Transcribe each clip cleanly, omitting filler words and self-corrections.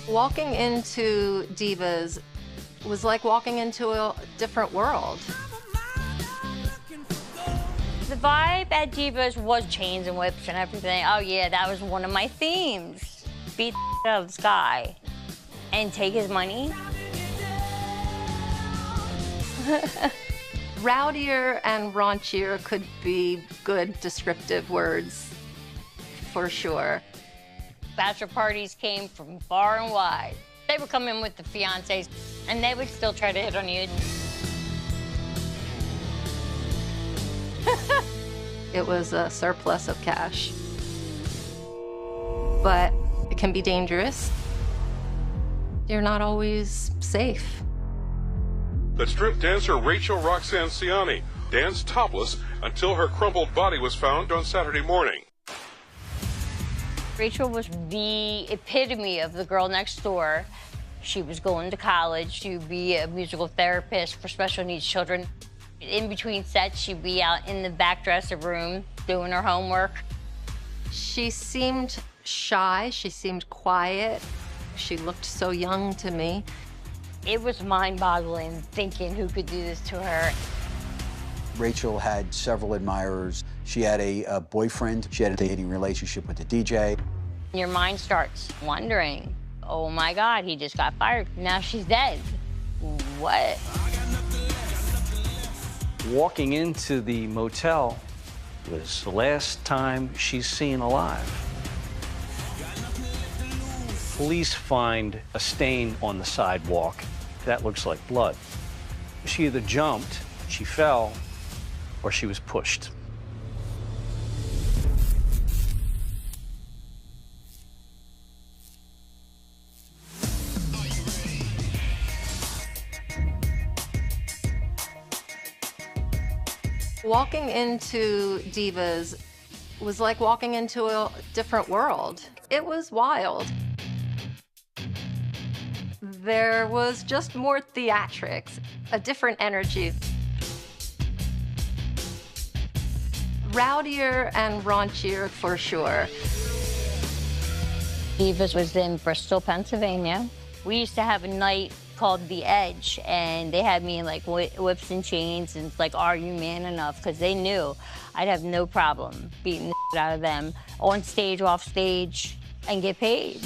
Walking into Divas was like walking into a different world. The vibe at Divas was chains and whips and everything. Oh yeah, that was one of my themes. Beat the out of this guy and take his money. Rowdier and raunchier could be good descriptive words, for sure. Bachelor parties came from far and wide. They would come in with the fiancés, and they would still try to hit on you. It was a surplus of cash. But it can be dangerous. You're not always safe. The strip dancer Rachel Roxanne Ciani danced topless until her crumpled body was found on Saturday morning. Rachel was the epitome of the girl next door. She was going to college to be a musical therapist for special needs children. In between sets, she'd be out in the back dressing room doing her homework. She seemed shy, she seemed quiet. She looked so young to me. It was mind-boggling thinking who could do this to her. Rachel had several admirers. She had a boyfriend. She had a dating relationship with the DJ. Your mind starts wondering, oh my God, he just got fired. Now she's dead. What? Walking into the motel was the last time she's seen alive. Police find a stain on the sidewalk. That looks like blood. She either jumped, she fell, or she was pushed. Walking into Divas was like walking into a different world. It was wild. There was just more theatrics, a different energy. Rowdier and raunchier for sure. Divas was in Bristol, Pennsylvania. We used to have a night called The Edge, and they had me in like whips and chains and like, are you man enough? Because they knew I'd have no problem beating the shit out of them on stage, off stage, and get paid.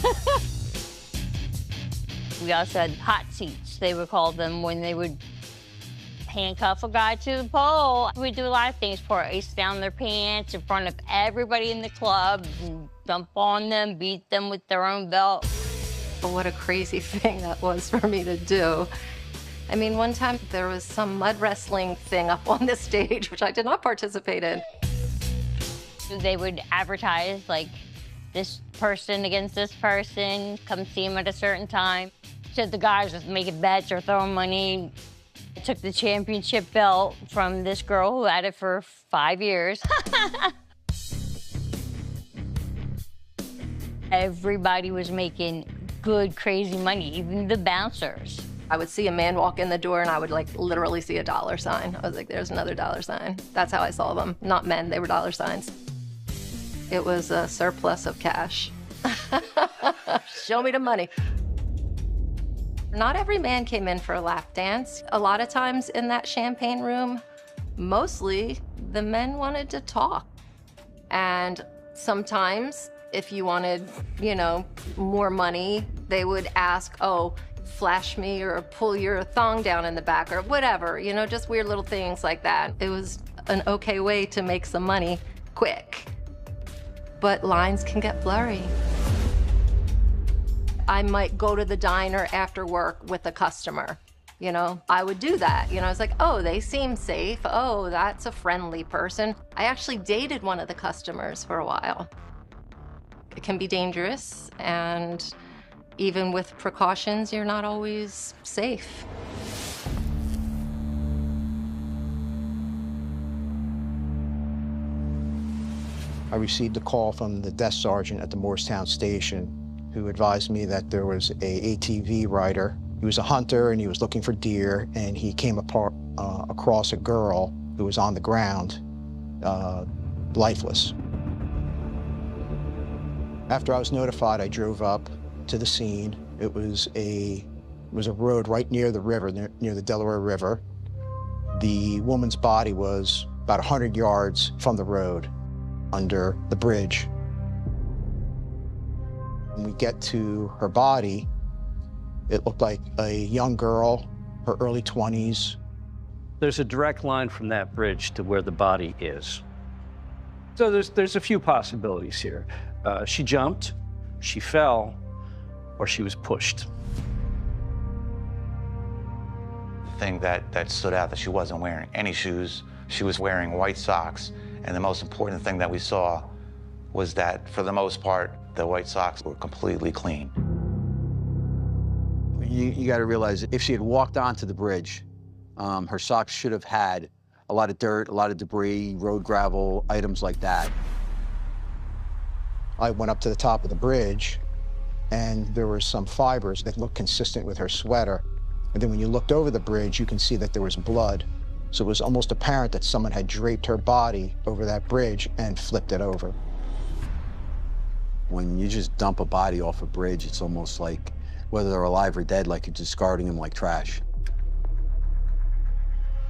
We also had hot seats, they would call them, when they would handcuff a guy to the pole. We'd do a lot of things, pour ice down their pants in front of everybody in the club, and dump on them, beat them with their own belt. What a crazy thing that was for me to do. I mean, one time there was some mud wrestling thing up on the stage, which I did not participate in. They would advertise, like, this person against this person, come see him at a certain time. So the guys was making bets or throwing money. I took the championship belt from this girl who had it for 5 years. Everybody was making good, crazy money, even the bouncers. I would see a man walk in the door and I would like literally see a dollar sign. I was like, there's another dollar sign. That's how I saw them. Not men, they were dollar signs. It was a surplus of cash. Show me the money. Not every man came in for a lap dance. A lot of times in that champagne room, mostly the men wanted to talk. And sometimes if you wanted, you know, more money, they would ask, oh, flash me or pull your thong down in the back or whatever, you know, just weird little things like that. It was an okay way to make some money quick. But lines can get blurry. I might go to the diner after work with a customer. You know, I would do that. You know, I was like, oh, they seem safe. Oh, that's a friendly person. I actually dated one of the customers for a while. It can be dangerous, and even with precautions, you're not always safe. I received a call from the desk sergeant at the Morristown station who advised me that there was a ATV rider. He was a hunter and he was looking for deer, and he came across a girl who was on the ground, lifeless. After I was notified, I drove up to the scene. It was a road right near the river, near the Delaware River. The woman's body was about 100 yards from the road, under the bridge. When we get to her body, it looked like a young girl, her early 20s. There's a direct line from that bridge to where the body is. So there's a few possibilities here. She jumped, she fell, or she was pushed. The thing that stood out, that she wasn't wearing any shoes. She was wearing white socks. And the most important thing that we saw was that, for the most part, the white socks were completely clean. You got to realize, if she had walked onto the bridge, her socks should have had a lot of dirt, a lot of debris, road gravel, items like that. I went up to the top of the bridge, and there were some fibers that looked consistent with her sweater. And then when you looked over the bridge, you can see that there was blood. So it was almost apparent that someone had draped her body over that bridge and flipped it over. When you just dump a body off a bridge, it's almost like, whether they're alive or dead, like you're discarding them like trash.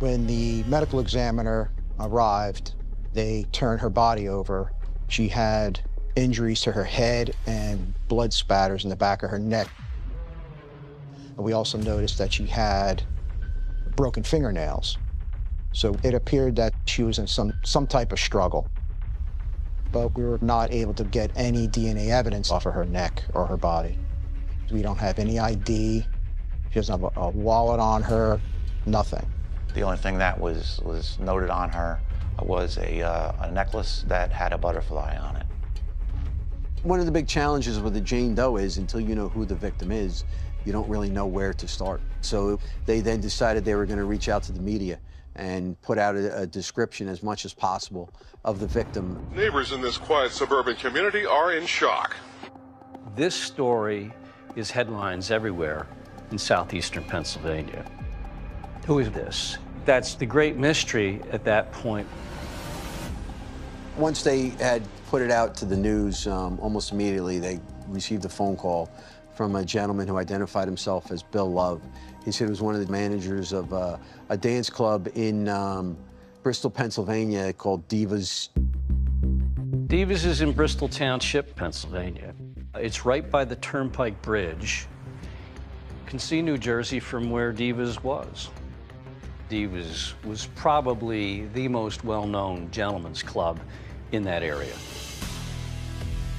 When the medical examiner arrived, they turned her body over. She had injuries to her head and blood spatters in the back of her neck. And we also noticed that she had broken fingernails. So it appeared that she was in some type of struggle. But we were not able to get any DNA evidence off of her neck or her body. We don't have any ID. She doesn't have a wallet on her, nothing. The only thing that was noted on her was a necklace that had a butterfly on it. One of the big challenges with a Jane Doe is, until you know who the victim is, you don't really know where to start. So they then decided they were going to reach out to the media and put out a description as much as possible of the victim. Neighbors in this quiet suburban community are in shock. This story is headlines everywhere in southeastern Pennsylvania. Who is this? That's the great mystery at that point. Once they had put it out to the news, almost immediately they received a phone call from a gentleman who identified himself as Bill Love. He said he was one of the managers of a dance club in Bristol, Pennsylvania called Divas. Divas is in Bristol Township, Pennsylvania. It's right by the Turnpike Bridge. You can see New Jersey from where Divas was. Divas was probably the most well-known gentleman's club in that area.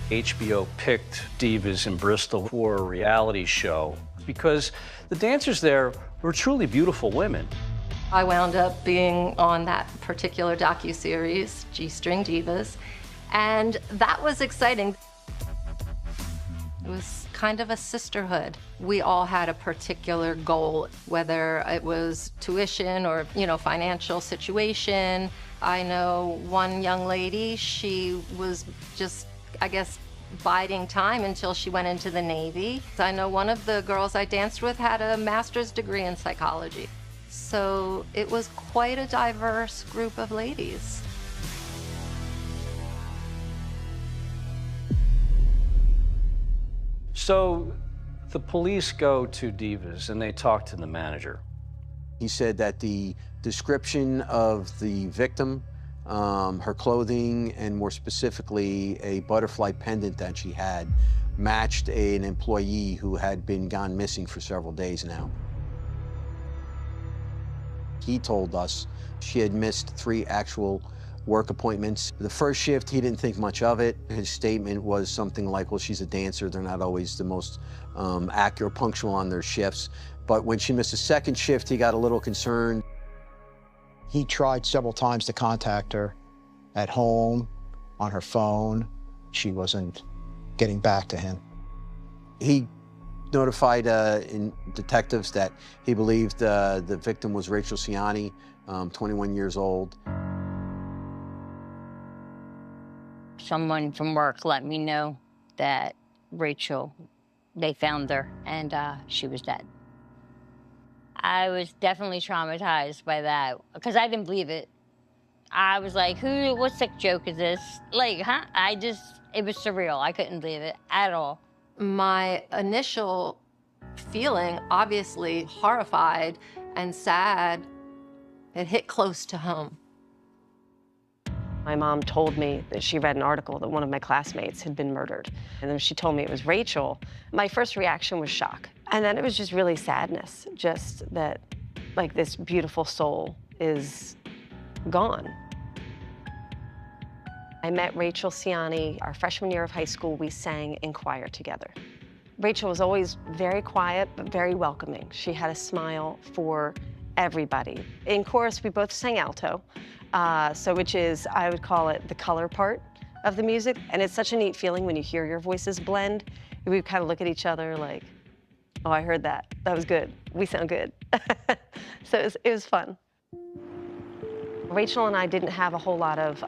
HBO picked Divas in Bristol for a reality show because the dancers there were truly beautiful women. I wound up being on that particular docuseries, G-String Divas, and that was exciting. It was kind of a sisterhood. We all had a particular goal, whether it was tuition or, financial situation. I know one young lady, she was just, I guess, biding time until she went into the Navy. I know one of the girls I danced with had a master's degree in psychology. So it was quite a diverse group of ladies. So the police go to Divas and they talk to the manager. He said that the description of the victim, her clothing, and more specifically a butterfly pendant that she had, matched an employee who had been gone missing for several days now. He told us she had missed 3 actual work appointments. The first shift, he didn't think much of it. His statement was something like, well, she's a dancer. They're not always the most accurate, punctual on their shifts. But when she missed the second shift, he got a little concerned. He tried several times to contact her at home, on her phone. She wasn't getting back to him. He notified detectives that he believed the victim was Rachel Ciani, 21 years old. Someone from work let me know that Rachel, they found her, and she was dead. I was definitely traumatized by that, because I didn't believe it. I was like, what sick joke is this? Like, huh? It was surreal. I couldn't believe it at all. My initial feeling obviously horrified and sad. It hit close to home. My mom told me that she read an article that one of my classmates had been murdered. And then she told me it was Rachel. My first reaction was shock. And then it was just really sadness, just that, like, this beautiful soul is gone. I met Rachel Ciani our freshman year of high school. We sang in choir together. Rachel was always very quiet, but very welcoming. She had a smile for everybody. In chorus, we both sang alto, which is, I would call it the color part of the music. And it's such a neat feeling when you hear your voices blend. We kind of look at each other like, oh, I heard that. That was good. We sound good. So it was fun. Rachel and I didn't have a whole lot of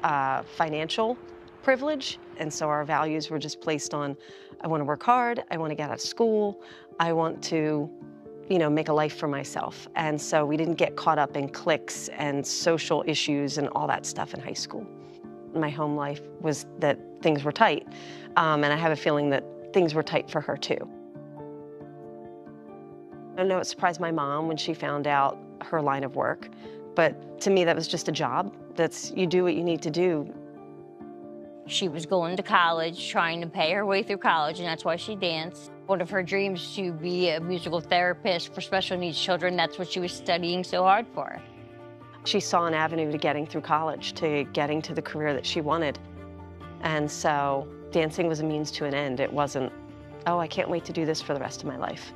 financial privilege, and so our values were just placed on, I want to work hard, I want to get out of school, I want to, you know, make a life for myself. And so we didn't get caught up in cliques and social issues and all that stuff in high school. My home life was that things were tight, and I have a feeling that things were tight for her too. I know it surprised my mom when she found out her line of work. But to me, that was just a job. You do what you need to do. She was going to college, trying to pay her way through college, and that's why she danced. One of her dreams to be a musical therapist for special needs children. That's what she was studying so hard for. She saw an avenue to getting through college, to getting to the career that she wanted. And so dancing was a means to an end. It wasn't, oh, I can't wait to do this for the rest of my life.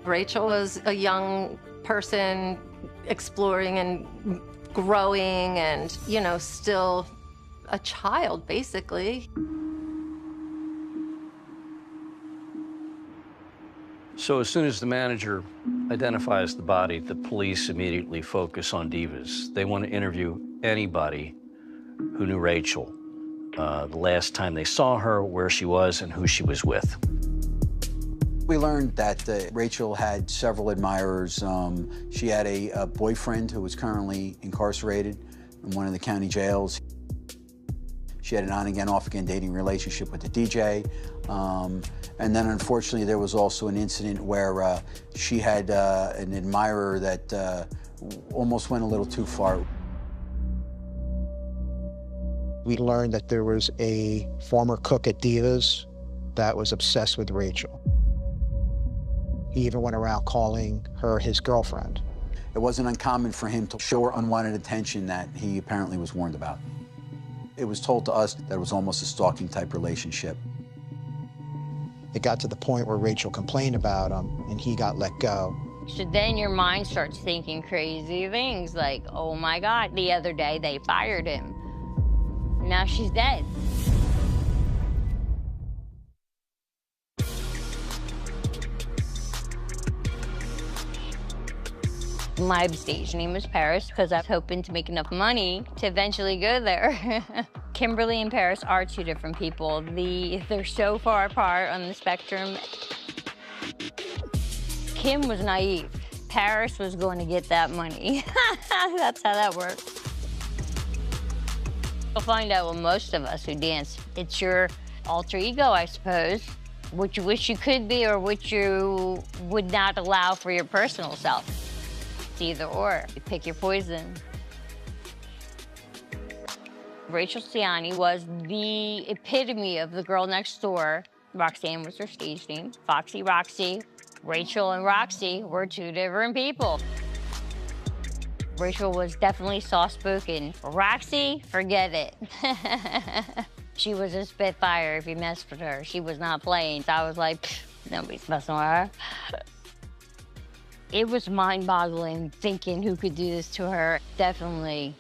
Rachel was a young person exploring and growing and, you know, still a child, basically. So as soon as the manager identifies the body, the police immediately focus on Divas. They want to interview anybody who knew Rachel, the last time they saw her, where she was, and who she was with. We learned that Rachel had several admirers. She had a boyfriend who was currently incarcerated in one of the county jails. She had an on-again, off-again dating relationship with the DJ. And then, unfortunately, there was also an incident where she had an admirer that almost went a little too far. We learned that there was a former cook at Divas that was obsessed with Rachel. He even went around calling her his girlfriend. It wasn't uncommon for him to show her unwanted attention that he apparently was warned about. It was told to us that it was almost a stalking type relationship. It got to the point where Rachel complained about him and he got let go. So then your mind starts thinking crazy things like, oh my God, the other day they fired him. Now she's dead. My stage name was Paris because I was hoping to make enough money to eventually go there. Kimberly and Paris are two different people. They're so far apart on the spectrum. Kim was naive. Paris was going to get that money. That's how that works. You'll find out with most of us who dance, it's your alter ego, I suppose, what you wish you could be or what you would not allow for your personal self. Either or. You pick your poison. Rachel Ciani was the epitome of the girl next door. Roxanne was her stage name. Foxy Roxy. Rachel and Roxy were two different people. Rachel was definitely soft-spoken. Roxy, forget it. She was a spitfire if you messed with her. She was not playing. I was like, nobody's messing with her. It was mind-boggling thinking who could do this to her. Definitely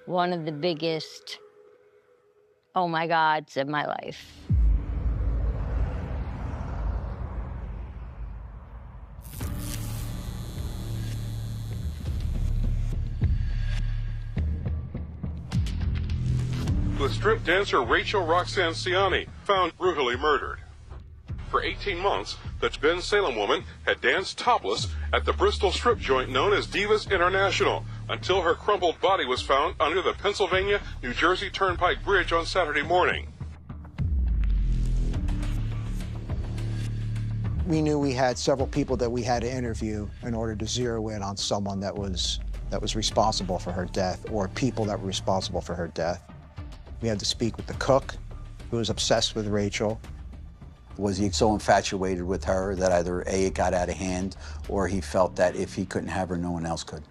one of the biggest oh my gods of my life. The strip dancer Rachel Roxanne Ciani found brutally murdered. For 18 months, the Bensalem woman had danced topless at the Bristol strip joint known as Divas International until her crumpled body was found under the Pennsylvania-New Jersey Turnpike Bridge on Saturday morning. We knew we had several people that we had to interview in order to zero in on someone that was responsible for her death, or people that were responsible for her death. We had to speak with the cook, who was obsessed with Rachel. Was he so infatuated with her that either A, it got out of hand, or he felt that if he couldn't have her, no one else could?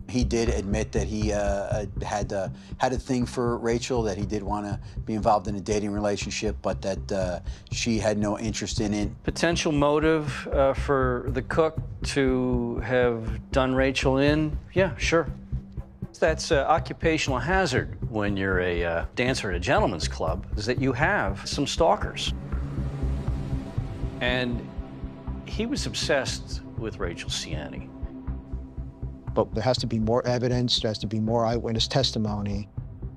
He did admit that he had a thing for Rachel, that he did want to be involved in a dating relationship, but that she had no interest in it. Potential motive for the cook to have done Rachel in? Yeah, sure. That's occupational hazard when you're a dancer at a gentleman's club, is that you have some stalkers. And he was obsessed with Rachel Ciani. But there has to be more evidence, there has to be more eyewitness testimony.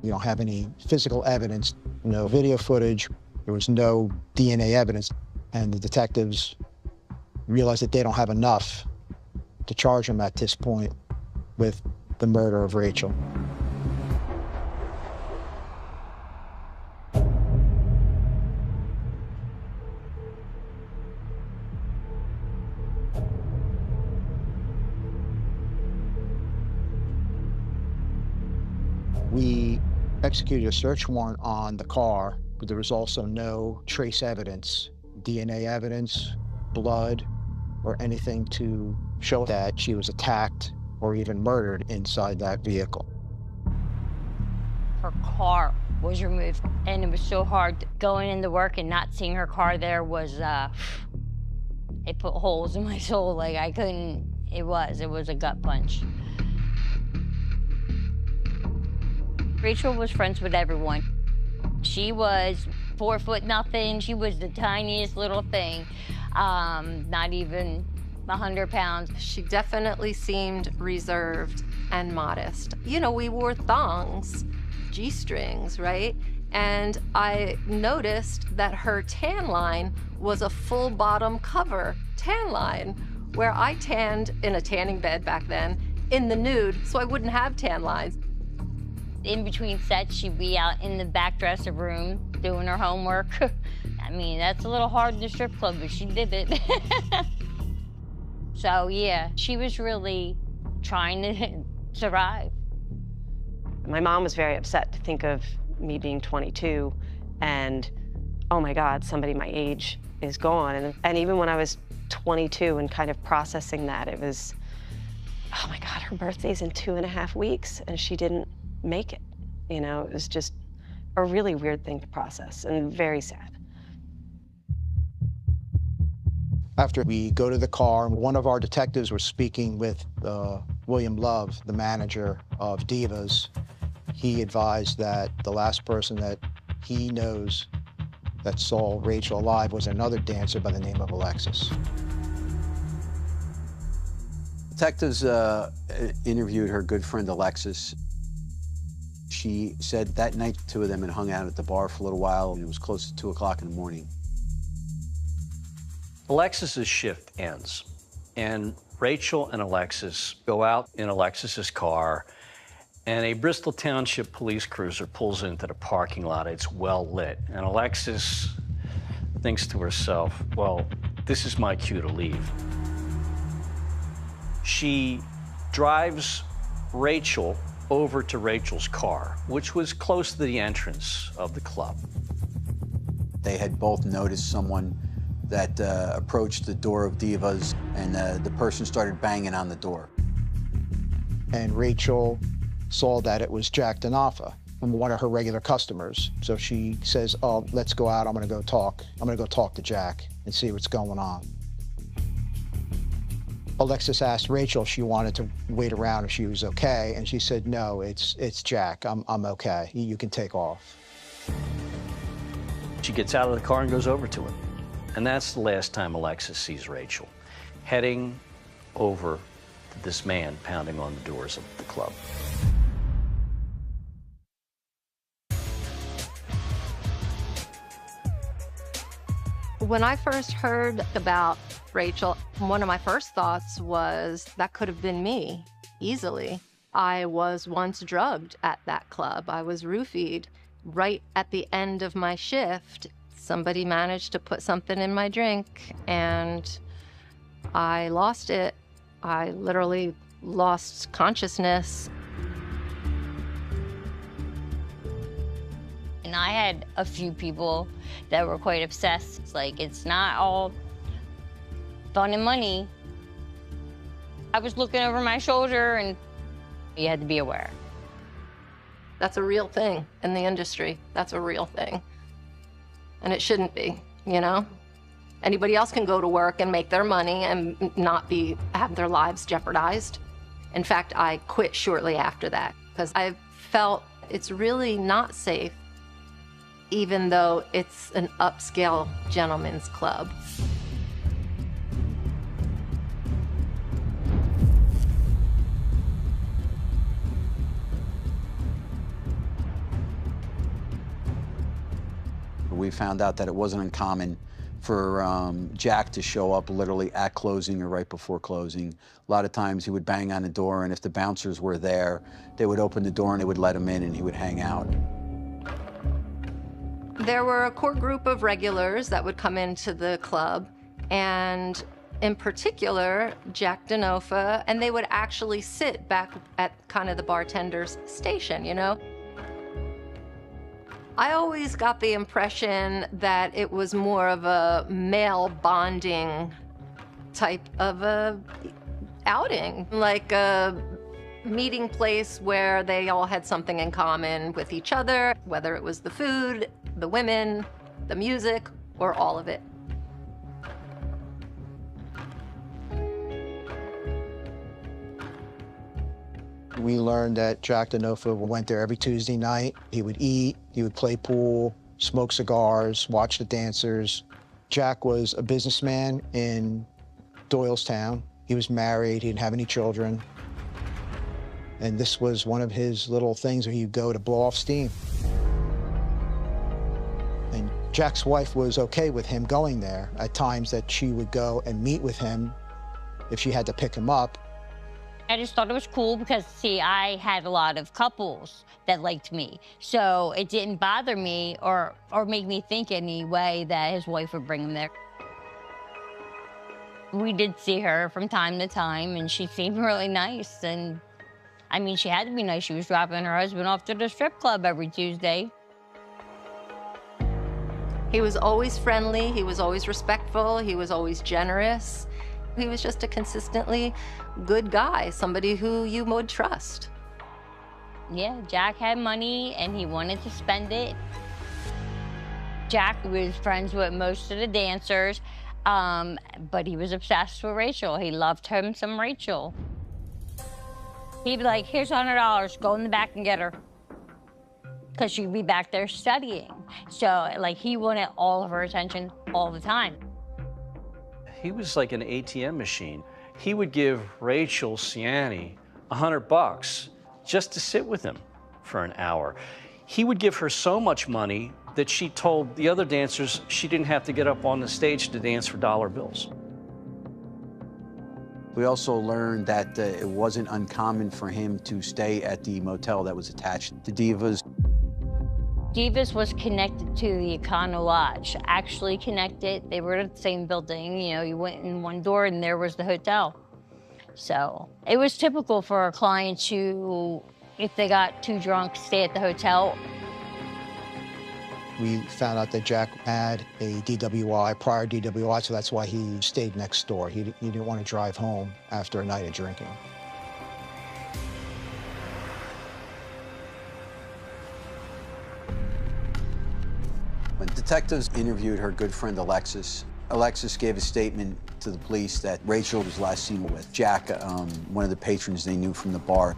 We don't have any physical evidence, no video footage, there was no DNA evidence, and the detectives realized that they don't have enough to charge him at this point with the murder of Rachel. We executed a search warrant on the car, but there was also no trace evidence, DNA evidence, blood, or anything to show that she was attacked or even murdered inside that vehicle. Her car was removed, and it was so hard going into work and not seeing her car there was, it put holes in my soul. Like, I couldn't, it was a gut punch. Rachel was friends with everyone. She was 4 foot nothing. She was the tiniest little thing, not even 100 pounds. She definitely seemed reserved and modest. You know, we wore thongs, G-strings, right? And I noticed that her tan line was a full bottom cover tan line, where I tanned in a tanning bed back then in the nude, so I wouldn't have tan lines. In between sets, she'd be out in the back dressing room doing her homework. I mean, that's a little hard in the strip club, but she did it. So yeah, she was really trying to survive. My mom was very upset to think of me being 22 and, oh my God, somebody my age is gone. And even when I was 22 and kind of processing that, it was, oh my God, her birthday's in 2.5 weeks and she didn't make it. You know, it was just a really weird thing to process and very sad. After we go to the car, one of our detectives was speaking with William Love, the manager of Divas. He advised that the last person that he knows that saw Rachel alive was another dancer by the name of Alexis. Detectives interviewed her good friend Alexis. She said that night the two of them had hung out at the bar for a little while, and it was close to 2 o'clock in the morning. Alexis's shift ends, and Rachel and Alexis go out in Alexis's car, and a Bristol Township police cruiser pulls into the parking lot. It's well lit, and Alexis thinks to herself, well, this is my cue to leave. She drives Rachel over to Rachel's car, which was close to the entrance of the club. They had both noticed someone that approached the door of Divas, and the person started banging on the door. And Rachel saw that it was Jack Denofa, one of her regular customers. So she says, oh, let's go out, I'm gonna go talk. I'm gonna go talk to Jack and see what's going on. Alexis asked Rachel if she wanted to wait around if she was okay, and she said, no, it's Jack, I'm okay, you can take off. She gets out of the car and goes over to him. And that's the last time Alexis sees Rachel, heading over to this man pounding on the doors of the club. When I first heard about with Rachel, one of my first thoughts was that could have been me, easily. I was once drugged at that club. I was roofied. Right at the end of my shift, somebody managed to put something in my drink, and I lost it. I literally lost consciousness. And I had a few people that were quite obsessed. It's like, it's not all fun and money. I was looking over my shoulder, and you had to be aware. That's a real thing in the industry. That's a real thing. And it shouldn't be, you know? Anybody else can go to work and make their money and not have their lives jeopardized. In fact, I quit shortly after that because I felt it's really not safe, even though it's an upscale gentleman's club. We found out that it wasn't uncommon for Jack to show up literally at closing or right before closing. A lot of times he would bang on the door, and if the bouncers were there, they would open the door and they would let him in, and he would hang out. There were a core group of regulars that would come into the club, and in particular, Jack Denofa, and they would actually sit back at kind of the bartender's station, you know? I always got the impression that it was more of a male bonding type of a outing, like a meeting place where they all had something in common with each other, whether it was the food, the women, the music, or all of it. We learned that Jack Denofa went there every Tuesday night. He would eat, he would play pool, smoke cigars, watch the dancers. Jack was a businessman in Doylestown. He was married, he didn't have any children. And this was one of his little things where he'd go to blow off steam. And Jack's wife was okay with him going there. At times that she would go and meet with him if she had to pick him up. I just thought it was cool because, see, I had a lot of couples that liked me. So it didn't bother me or make me think any way that his wife would bring him there. We did see her from time to time, and she seemed really nice. And, I mean, she had to be nice. She was dropping her husband off to the strip club every Tuesday. He was always friendly, he was always respectful, he was always generous. He was just a consistently good guy, somebody who you would trust. Yeah, Jack had money and he wanted to spend it. Jack was friends with most of the dancers, but he was obsessed with Rachel. He loved him some Rachel. He'd be like, here's $100, go in the back and get her. Because she'd be back there studying. So, like, he wanted all of her attention all the time. He was like an ATM machine. He would give Rachel Ciani $100 just to sit with him for an hour. He would give her so much money that she told the other dancers she didn't have to get up on the stage to dance for dollar bills. We also learned that it wasn't uncommon for him to stay at the motel that was attached to Divas. Divas was connected to the Econo Lodge, actually connected. They were in the same building. You know, you went in one door and there was the hotel. So it was typical for a client to, if they got too drunk, stay at the hotel. We found out that Jack had a DWI, prior DWI, so that's why he stayed next door. He didn't want to drive home after a night of drinking. When detectives interviewed her good friend Alexis, Alexis gave a statement to the police that Rachel was last seen with Jack, one of the patrons they knew from the bar.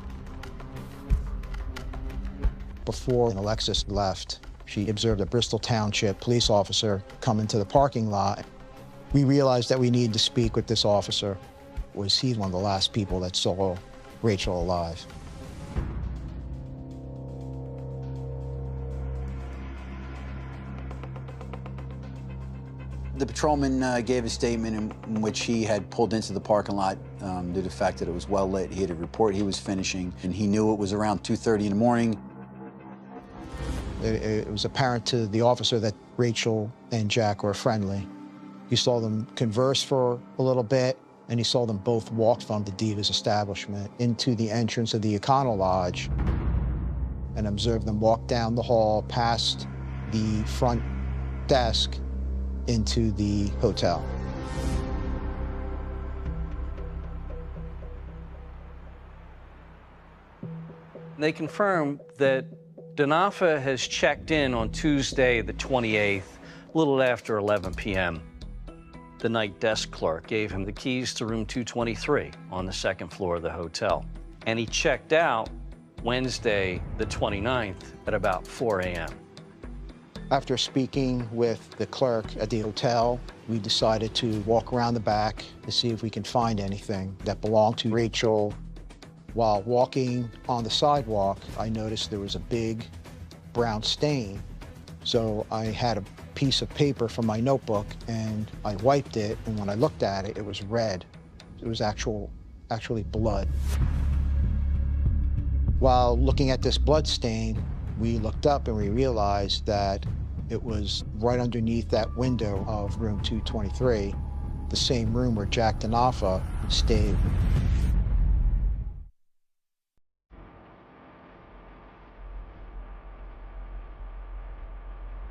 Before Alexis left, she observed a Bristol Township police officer come into the parking lot. We realized that we needed to speak with this officer. Was he one of the last people that saw Rachel alive? The patrolman gave a statement in which he had pulled into the parking lot due to the fact that it was well lit. He had a report he was finishing, and he knew it was around 2:30 in the morning. It was apparent to the officer that Rachel and Jack were friendly. He saw them converse for a little bit, and he saw them both walk from the Divas establishment into the entrance of the Econo Lodge and observed them walk down the hall past the front desk into the hotel. They confirmed that Denofa has checked in on Tuesday, the 28th, a little after 11 p.m. The night desk clerk gave him the keys to room 223 on the second floor of the hotel. And he checked out Wednesday, the 29th, at about 4 a.m. After speaking with the clerk at the hotel, we decided to walk around the back to see if we can find anything that belonged to Rachel. While walking on the sidewalk, I noticed there was a big brown stain. So I had a piece of paper from my notebook and I wiped it, and when I looked at it, it was red. It was actually blood. While looking at this blood stain, we looked up and we realized that it was right underneath that window of room 223, the same room where Jack Denofa stayed.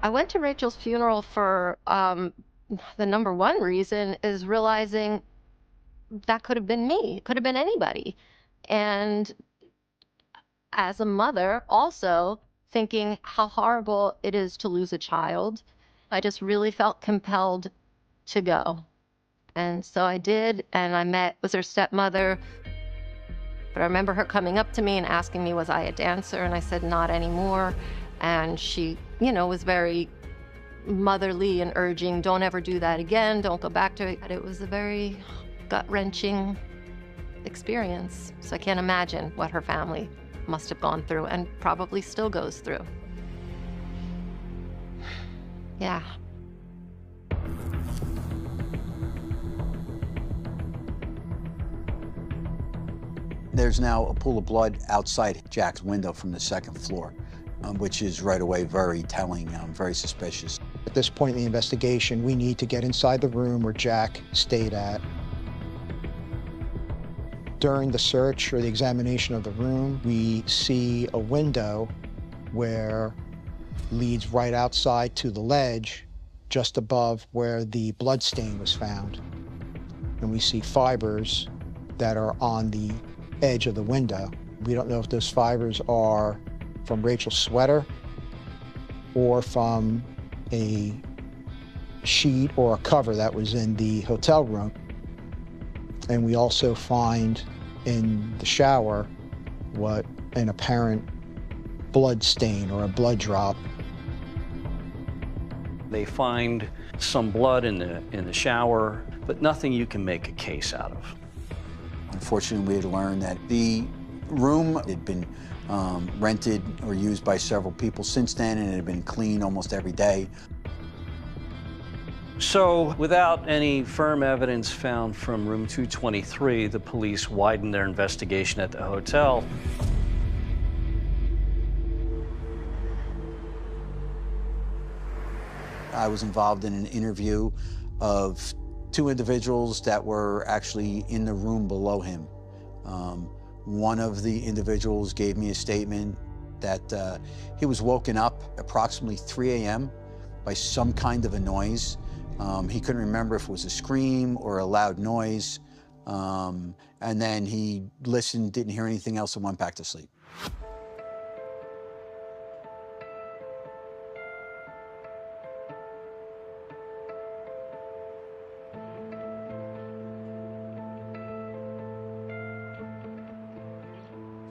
I went to Rachel's funeral for the number one reason is realizing that could have been me. It could have been anybody. And as a mother, also thinking how horrible it is to lose a child, I just really felt compelled to go. And so I did, and I met with her stepmother. But I remember her coming up to me and asking me, was I a dancer? And I said, not anymore. And she, you know, was very motherly and urging, don't ever do that again, don't go back to it. It was a very gut-wrenching experience. So I can't imagine what her family must have gone through and probably still goes through. Yeah. There's now a pool of blood outside Jack's window from the second floor, which is right away very telling, very suspicious. At this point in the investigation, we need to get inside the room where Jack stayed at. During the search or the examination of the room, we see a window where leads right outside to the ledge, just above where the blood stain was found. And we see fibers that are on the edge of the window. We don't know if those fibers are from Rachel's sweater or from a sheet or a cover that was in the hotel room. And we also find in the shower what an apparent blood stain or a blood drop. They find some blood in the shower, but nothing you can make a case out of. Unfortunately, we had learned that the room had been rented or used by several people since then, and it had been cleaned almost every day. So, without any firm evidence found from room 223, the police widened their investigation at the hotel. I was involved in an interview of two individuals that were actually in the room below him. One of the individuals gave me a statement that he was woken up approximately 3 a.m. by some kind of a noise. He couldn't remember if it was a scream or a loud noise. And then he listened, didn't hear anything else, and went back to sleep.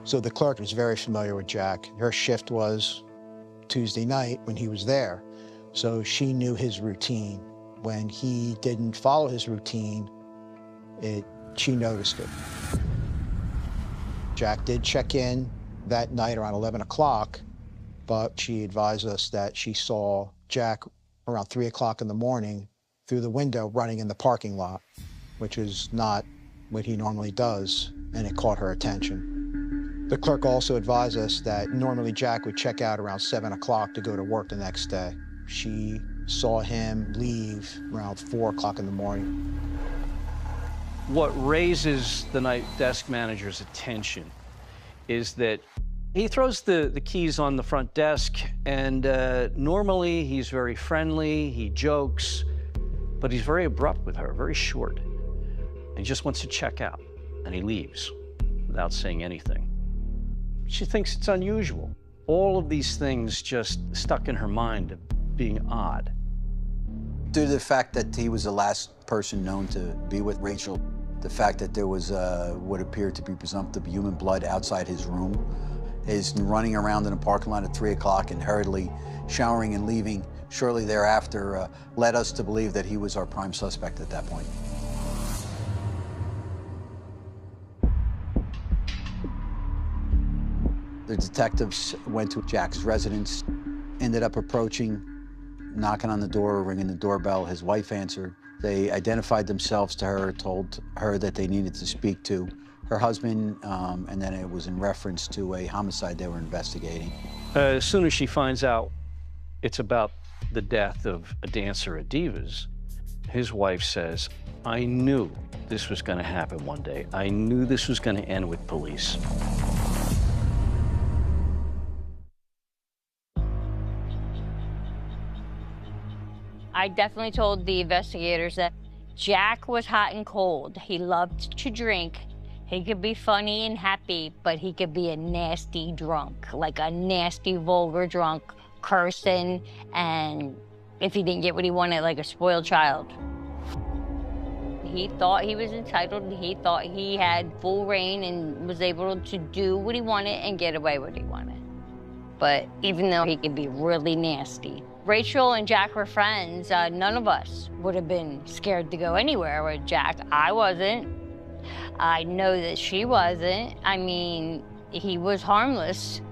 So the clerk was very familiar with Jack. Her shift was Tuesday night when he was there. So she knew his routine. When he didn't follow his routine, she noticed it. Jack did check in that night around 11 o'clock, but she advised us that she saw Jack around 3 o'clock in the morning through the window running in the parking lot, which is not what he normally does, and it caught her attention. The clerk also advised us that normally Jack would check out around 7 o'clock to go to work the next day. She saw him leave around 4 o'clock in the morning. What raises the night desk manager's attention is that he throws the keys on the front desk, and normally he's very friendly, he jokes, but he's very abrupt with her, very short. He just wants to check out, and he leaves without saying anything. She thinks it's unusual. All of these things just stuck in her mind of being odd. Due to the fact that he was the last person known to be with Rachel, the fact that there was what appeared to be presumptive human blood outside his room, his running around in a parking lot at 3 o'clock and hurriedly showering and leaving shortly thereafter led us to believe that he was our prime suspect at that point. The detectives went to Jack's residence, ended up approaching, knocking on the door, ringing the doorbell. His wife answered. They identified themselves to her, told her that they needed to speak to her husband, and then it was in reference to a homicide they were investigating. As soon as she finds out it's about the death of a dancer at Divas, his wife says, I knew this was going to happen one day. I knew this was going to end with police. I definitely told the investigators that Jack was hot and cold. He loved to drink. He could be funny and happy, but he could be a nasty drunk, like a nasty, vulgar drunk, cursing, and if he didn't get what he wanted, like a spoiled child. He thought he was entitled. He thought he had full reign and was able to do what he wanted and get away with what he wanted. But even though he could be really nasty, Rachel and Jack were friends. None of us would have been scared to go anywhere with Jack. I wasn't. I know that she wasn't. I mean, he was harmless.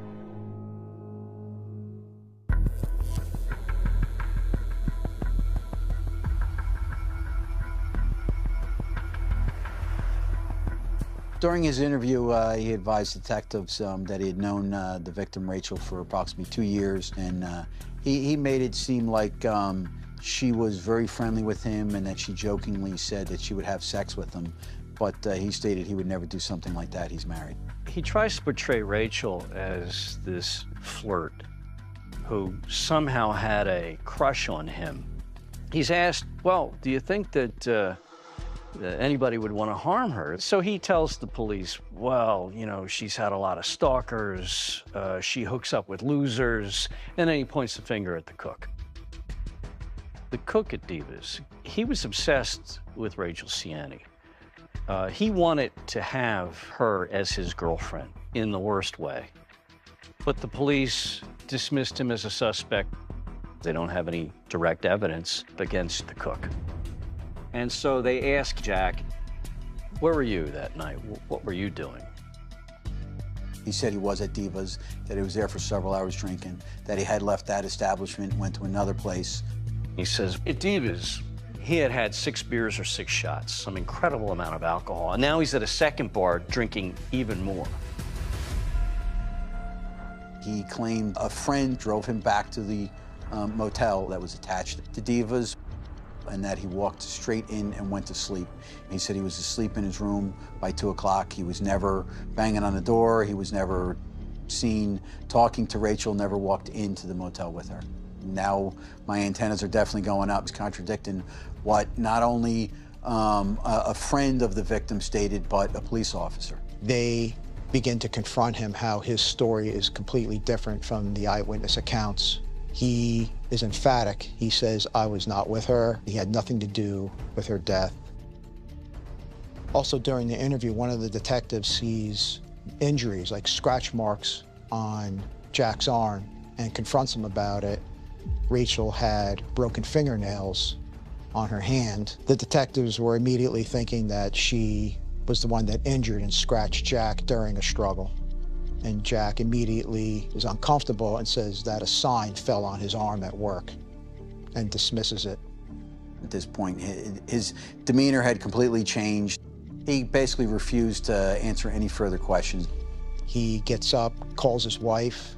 During his interview, he advised detectives that he had known the victim, Rachel, for approximately 2 years, and he made it seem like she was very friendly with him and that she jokingly said that she would have sex with him, but he stated he would never do something like that. He's married. He tries to portray Rachel as this flirt who somehow had a crush on him. He's asked, well, do you think that anybody would want to harm her? So he tells the police, well, you know, she's had a lot of stalkers, she hooks up with losers, and then he points the finger at the cook. The cook at Divas, he was obsessed with Rachel Ciani. He wanted to have her as his girlfriend in the worst way. But the police dismissed him as a suspect. They don't have any direct evidence against the cook. And so they asked Jack, where were you that night? What were you doing? He said he was at Divas, that he was there for several hours drinking, that he had left that establishment, went to another place. He says, at Divas, he had had 6 beers or 6 shots, some incredible amount of alcohol. And now he's at a second bar drinking even more. He claimed a friend drove him back to the motel that was attached to Divas, and that he walked straight in and went to sleep. He said he was asleep in his room by 2 o'clock. He was never banging on the door. He was never seen talking to Rachel, never walked into the motel with her. Now my antennas are definitely going up. It's contradicting what not only a friend of the victim stated, but a police officer. They begin to confront him how his story is completely different from the eyewitness accounts. He is emphatic. He says, I was not with her. He had nothing to do with her death. Also, during the interview, one of the detectives sees injuries, like scratch marks on Jack's arm, and confronts him about it. Rachel had broken fingernails on her hand. The detectives were immediately thinking that she was the one that injured and scratched Jack during a struggle. And Jack immediately is uncomfortable and says that a sign fell on his arm at work and dismisses it. At this point, his demeanor had completely changed. He basically refused to answer any further questions. He gets up, calls his wife,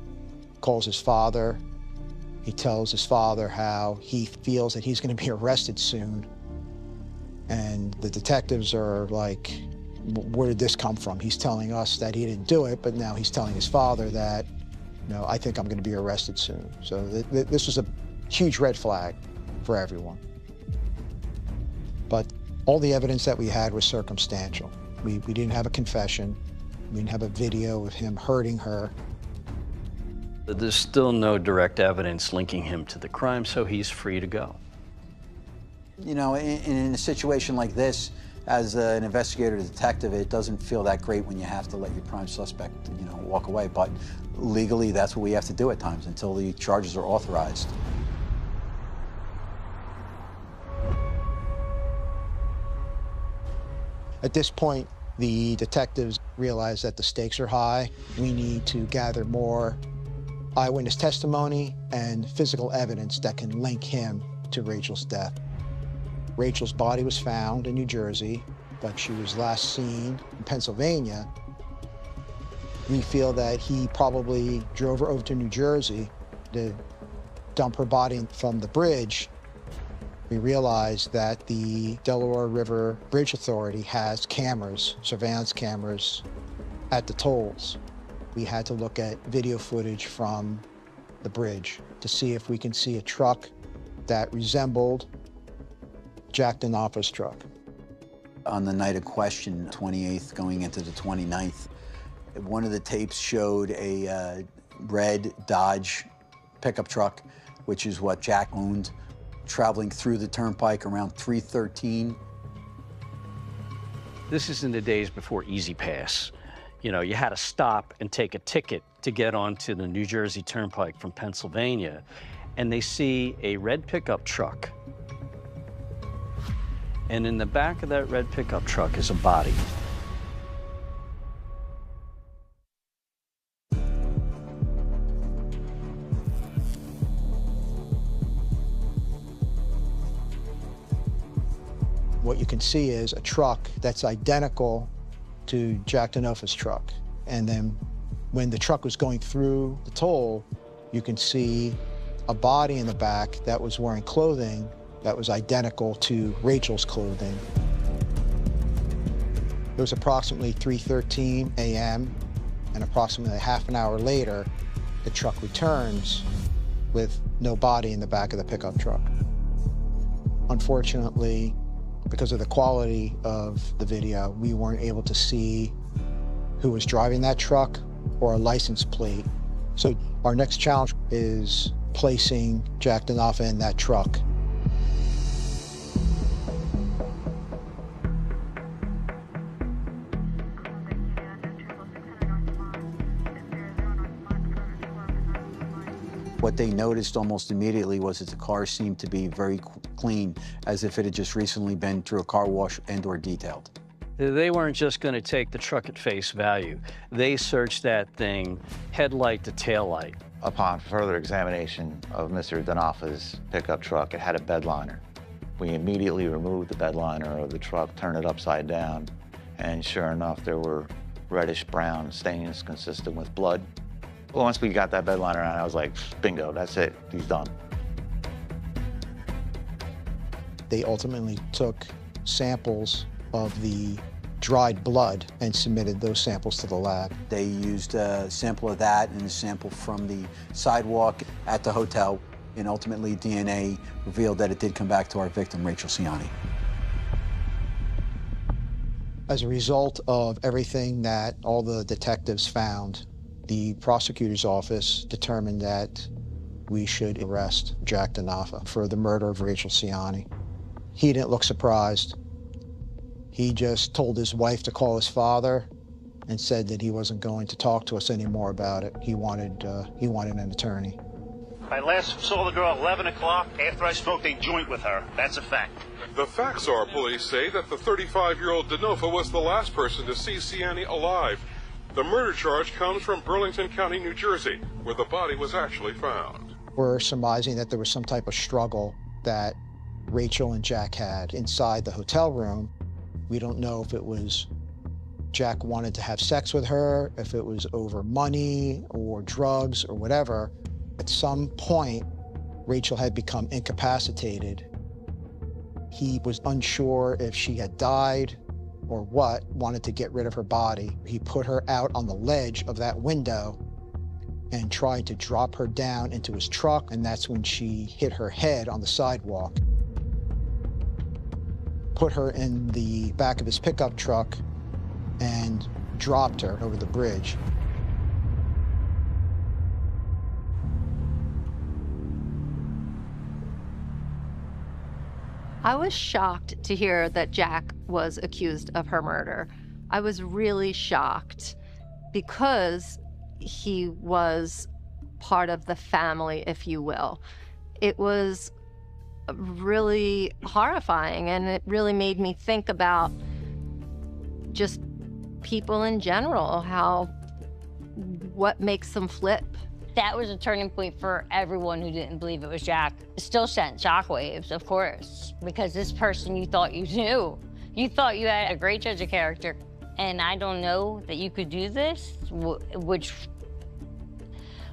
calls his father. He tells his father how he feels that he's going to be arrested soon. And the detectives are like, where did this come from? He's telling us that he didn't do it, but now he's telling his father that, I think I'm going to be arrested soon. So this was a huge red flag for everyone. But all the evidence that we had was circumstantial. We didn't have a confession. We didn't have a video of him hurting her. There's still no direct evidence linking him to the crime, so he's free to go. In a situation like this, as an investigator or detective, it doesn't feel that great when you have to let your prime suspect, walk away. But legally, that's what we have to do at times until the charges are authorized. At this point, the detectives realize that the stakes are high. We need to gather more eyewitness testimony and physical evidence that can link him to Rachel's death. Rachel's body was found in New Jersey, but she was last seen in Pennsylvania. We feel that he probably drove her over to New Jersey to dump her body from the bridge. We realized that the Delaware River Bridge Authority has cameras, surveillance cameras, at the tolls. We had to look at video footage from the bridge to see if we can see a truck that resembled Jack Denofa's truck. On the night of question, 28th going into the 29th, one of the tapes showed a red Dodge pickup truck, which is what Jack owned, traveling through the turnpike around 313. This is in the days before Easy Pass. You had to stop and take a ticket to get onto the New Jersey Turnpike from Pennsylvania, and they see a red pickup truck. And in the back of that red pickup truck is a body. What you can see is a truck that's identical to Jack Denofa's truck. And then when the truck was going through the toll, you can see a body in the back that was wearing clothing that was identical to Rachel's clothing. It was approximately 3:13 a.m., and approximately half an hour later, the truck returns with no body in the back of the pickup truck. Unfortunately, because of the quality of the video, we weren't able to see who was driving that truck or a license plate. So our next challenge is placing Jack Denofa in that truck. What they noticed almost immediately was that the car seemed to be very clean, as if it had just recently been through a car wash and/or detailed. They weren't just going to take the truck at face value. They searched that thing headlight to taillight. Upon further examination of Mr. Denofa's pickup truck, it had a bed liner. We immediately removed the bed liner of the truck, turned it upside down, and sure enough, there were reddish-brown stains consistent with blood. Well, once we got that bed liner out, I was like, bingo, that's it, he's done. They ultimately took samples of the dried blood and submitted those samples to the lab. They used a sample of that and a sample from the sidewalk at the hotel, and ultimately DNA revealed that it did come back to our victim, Rachel Ciani. As a result of everything that all the detectives found, the prosecutor's office determined that we should arrest Jack Denofa for the murder of Rachel Ciani. He didn't look surprised. He just told his wife to call his father and said that he wasn't going to talk to us anymore about it. He wanted an attorney. I last saw the girl at 11 o'clock after I smoked a joint with her. That's a fact. The facts are, police say, that the 35-year-old Denofa was the last person to see Ciani alive. The murder charge comes from Burlington County, New Jersey, where the body was actually found. We're surmising that there was some type of struggle that Rachel and Jack had inside the hotel room. We don't know if it was Jack wanted to have sex with her, if it was over money or drugs or whatever. At some point, Rachel had become incapacitated. He was unsure if she had died or what, wanted to get rid of her body. He put her out on the ledge of that window and tried to drop her down into his truck, and that's when she hit her head on the sidewalk. Put her in the back of his pickup truck and dropped her over the bridge. I was shocked to hear that Jack was accused of her murder. I was really shocked because he was part of the family, if you will. It was really horrifying, and it really made me think about just people in general, what makes them flip. That was a turning point for everyone who didn't believe it was Jack. It still sent shockwaves, of course, because this person you thought you knew. You thought you had a great judge of character, and I don't know that you could do this, which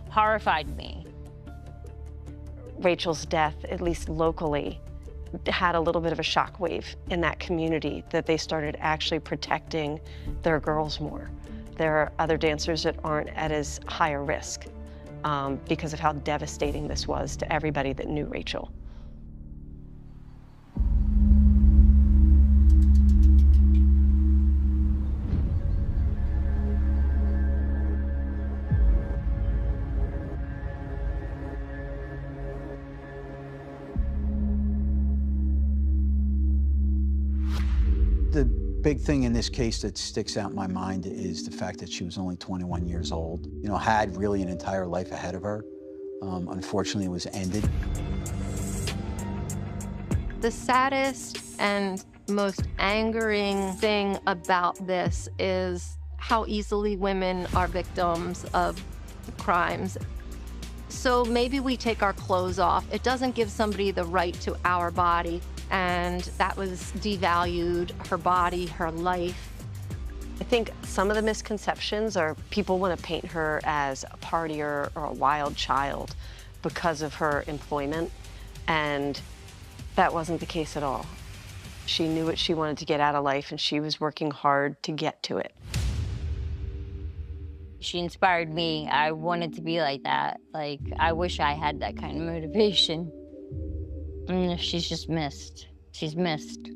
horrified me. Rachel's death, at least locally, had a little bit of a shockwave in that community, that they started actually protecting their girls more. There are other dancers that aren't at as high a risk because of how devastating this was to everybody that knew Rachel. The big thing in this case that sticks out in my mind is the fact that she was only 21 years old. You know, had really an entire life ahead of her. Unfortunately, it was ended. The saddest and most angering thing about this is how easily women are victims of crimes. So maybe we take our clothes off. It doesn't give somebody the right to our body. And that was devalued, her body, her life. I think some of the misconceptions are people want to paint her as a partier or a wild child because of her employment, and that wasn't the case at all. She knew what she wanted to get out of life, and she was working hard to get to it. She inspired me. I wanted to be like that. Like, I wish I had that kind of motivation. And she's just missed. She's missed.